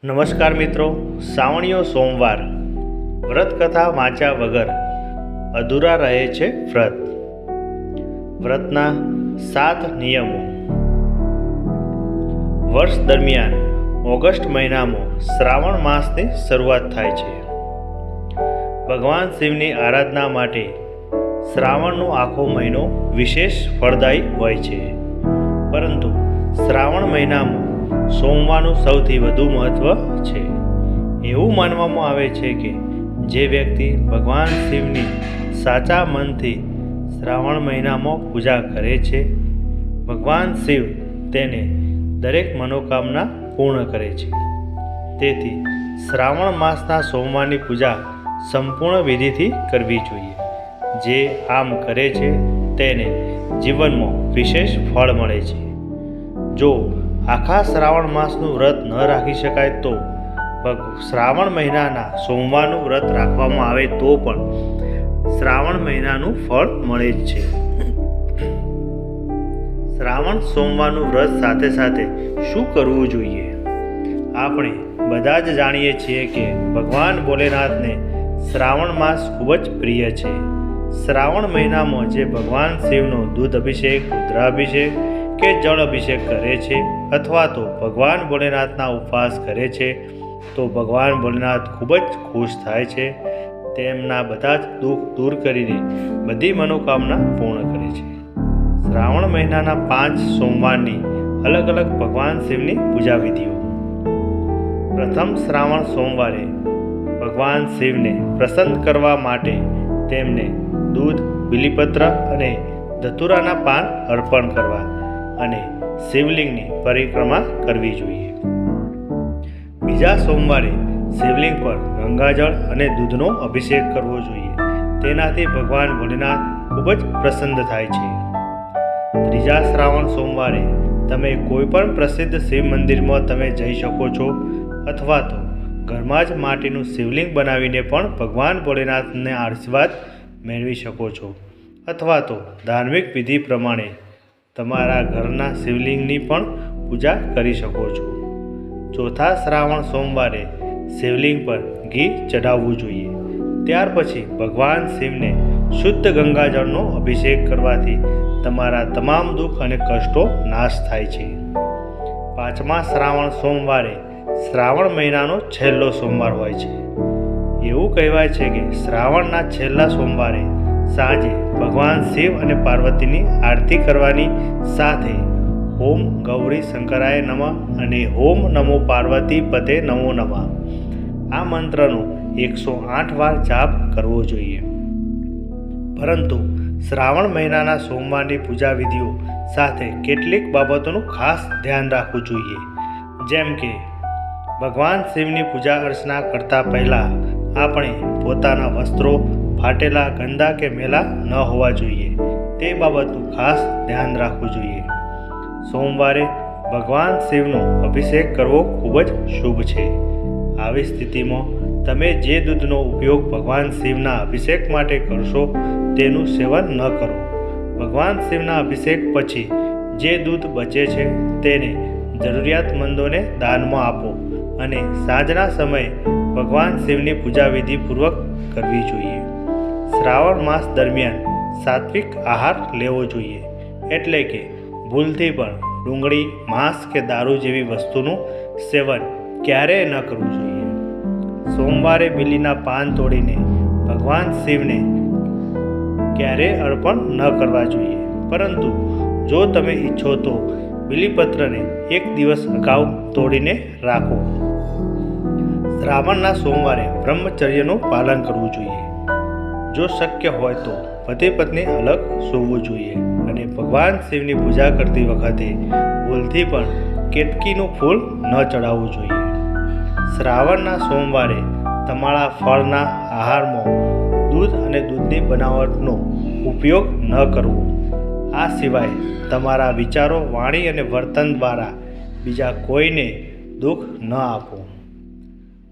નમસ્કાર મિત્રો, શ્રાવણીયો સોમવાર વ્રત કથા વાંચ્યા વગર અધૂરા રહે છે વ્રત. વ્રતના 7 નિયમો. વર્ષ દરમિયાન ઓગસ્ટ મહિનામાં શ્રાવણ માસની શરૂઆત થાય છે. ભગવાન શિવની આરાધના માટે શ્રાવણનો આખો મહિનો વિશેષ ફળદાયી હોય છે, પરંતુ શ્રાવણ મહિનામાં સોમવારનું સૌથી વધુ મહત્ત્વ છે. એવું માનવામાં આવે છે કે જે વ્યક્તિ ભગવાન શિવની સાચા મનથી શ્રાવણ મહિનામાં પૂજા કરે છે, ભગવાન શિવ તેને દરેક મનોકામના પૂર્ણ કરે છે. તેથી શ્રાવણ માસના સોમવારની પૂજા સંપૂર્ણ વિધિથી કરવી જોઈએ. જે આમ કરે છે તેને જીવનમાં વિશેષ ફળ મળે છે. જો આખા શ્રાવણ માસનું વ્રત ન રાખી શકાય તો શ્રાવણ મહિનાના સોમવારનું વ્રત રાખવામાં આવે તો પણ શ્રાવણ મહિનાનું ફળ મળે જ છે. શ્રાવણ સોમવારનું વ્રત સાથે સાથે શું કરવું જોઈએ? આપણે બધા જ જાણીએ છીએ કે ભગવાન ભોલેનાથને શ્રાવણ માસ ખૂબ જ પ્રિય છે. શ્રાવણ મહિનામાં જે ભગવાન શિવનો દૂધ અભિષેક, રુદ્રાભિષેક કે જળ અભિષેક કરે છે અથવા તો ભગવાન ભોલેનાથના ઉપવાસ કરે છે તો ભગવાન ભોલેનાથ ખૂબ જ ખુશ થાય છે. તેમના બધા જ દુઃખ દૂર કરીને બધી મનોકામના પૂર્ણ કરે છે. શ્રાવણ મહિનાના 5 સોમવારની અલગ અલગ ભગવાન શિવની પૂજા વિધિઓ. પ્રથમ શ્રાવણ સોમવારે ભગવાન શિવને પ્રસન્ન કરવા માટે તેમને દૂધ, બીલીપત્ર અને ધતુરાના પાન અર્પણ કરવા અને શિવલિંગની પરિક્રમા કરવી જોઈએ. બીજા સોમવારે શિવલિંગ પર ગંગાજળ અને દૂધનો અભિષેક કરવો જોઈએ. તેનાથી ભગવાન ભોલેનાથ ખૂબ જ પ્રસન્ન થાય છે. ત્રીજા શ્રાવણ સોમવારે તમે કોઈ પણ પ્રસિદ્ધ શિવ મંદિરમાં તમે જઈ શકો છો અથવા તો ઘરમાં જ માટીનું શિવલિંગ બનાવીને પણ ભગવાન ભોલેનાથને આશીર્વાદ મેળવી શકો છો અથવા તો ધાર્મિક વિધિ પ્રમાણે તમારા ઘરના શિવલિંગની પણ પૂજા કરી શકો છો. ચોથા શ્રાવણ સોમવારે શિવલિંગ પર ઘી ચઢાવવું જોઈએ. ત્યાર પછી ભગવાન શિવને શુદ્ધ ગંગાજળનો અભિષેક કરવાથી તમારા તમામ દુઃખ અને કષ્ટો નાશ થાય છે. પાંચમા શ્રાવણ સોમવારે શ્રાવણ મહિનાનો છેલ્લો સોમવાર હોય છે. એવું કહેવાય છે કે શ્રાવણના છેલ્લા સોમવારે સાંજે ભગવાન શિવ અને પાર્વતીની આરતી કરવાની સાથે ઓમ ગૌરી શંકરાય નમઃ અને ઓમ નમો પાર્વતી પતે નમો નમઃ આ મંત્રનો 108 વાર જાપ કરવો જોઈએ. પરંતુ શ્રાવણ મહિનાના સોમવારની પૂજા વિધિઓ સાથે કેટલીક બાબતોનું ખાસ ધ્યાન રાખવું જોઈએ. જેમ કે ભગવાન શિવની પૂજા અર્ચના કરતાં પહેલાં આપણે પોતાના વસ્ત્રો ફાટેલા, ગંદા કે મેલા ન હોવા જોઈએ. તે બાબતનું ખાસ ધ્યાન રાખવું જોઈએ. સોમવારે ભગવાન શિવનો અભિષેક કરવો ખૂબ જ શુભ છે. આવી સ્થિતિમાં તમે જે દૂધનો ઉપયોગ ભગવાન શિવના અભિષેક માટે કરશો તેનું સેવન ન કરો. ભગવાન શિવના અભિષેક પછી જે દૂધ બચે છે તેને જરૂરિયાતમંદોને દાનમાં આપો અને સાંજના સમયે ભગવાન શિવની પૂજા વિધિપૂર્વક કરવી જોઈએ. શ્રાવણ માસ દરમિયાન સાત્વિક આહાર લેવો જોઈએ, એટલે કે ભૂલથી પણ ડુંગળી, માંસ કે દારૂ જેવી વસ્તુનું સેવન ક્યારેય ન કરવું જોઈએ. સોમવારે બીલીના પાન તોડીને ભગવાન શિવને ક્યારેય અર્પણ ન કરવા જોઈએ. પરંતુ જો તમે ઈચ્છો તો બીલીપત્રને 1 દિવસ અગાઉ તોડીને રાખો. શ્રાવણના સોમવારે બ્રહ્મચર્યનું પાલન કરવું જોઈએ. જો શક્ય હોય તો પતિ પત્ની અલગ સૂવું જોઈએ અને ભગવાન શિવની પૂજા કરતી વખતે ભૂલથી પણ કેતકીનું ફૂલ ન ચડાવવું જોઈએ. શ્રાવણના સોમવારે તમારા ફળના આહારમાં દૂધ અને દૂધની બનાવટનો ઉપયોગ ન કરવો. આ સિવાય તમારા વિચારો, વાણી અને વર્તન દ્વારા બીજા કોઈને દુઃખ ન આપો.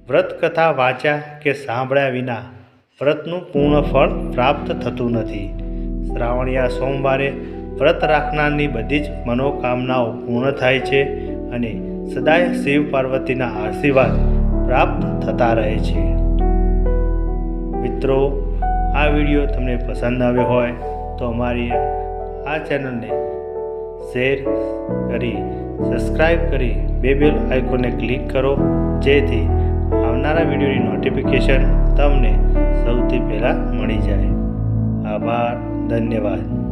વ્રત કથા વાંચ્યા કે સાંભળ્યા વિના વ્રતનું પૂર્ણ ફળ પ્રાપ્ત થતું નથી. શ્રાવણીયા સોમવારે વ્રત રાખનારની બધી જ મનોકામનાઓ પૂર્ણ થાય છે અને સદાય શિવ પાર્વતીના આશીર્વાદ પ્રાપ્ત થતા રહે છે. મિત્રો, આ વિડીયો તમને પસંદ આવ્યો હોય તો અમારી આ ચેનલને શેર કરી, સબસ્ક્રાઈબ કરી બેલ આઇકોનને ક્લિક કરો, જેથી આવનારા વિડીયોની નોટિફિકેશન તમને સૌથી પહેલાં મળી જાય. આભાર. ધન્યવાદ.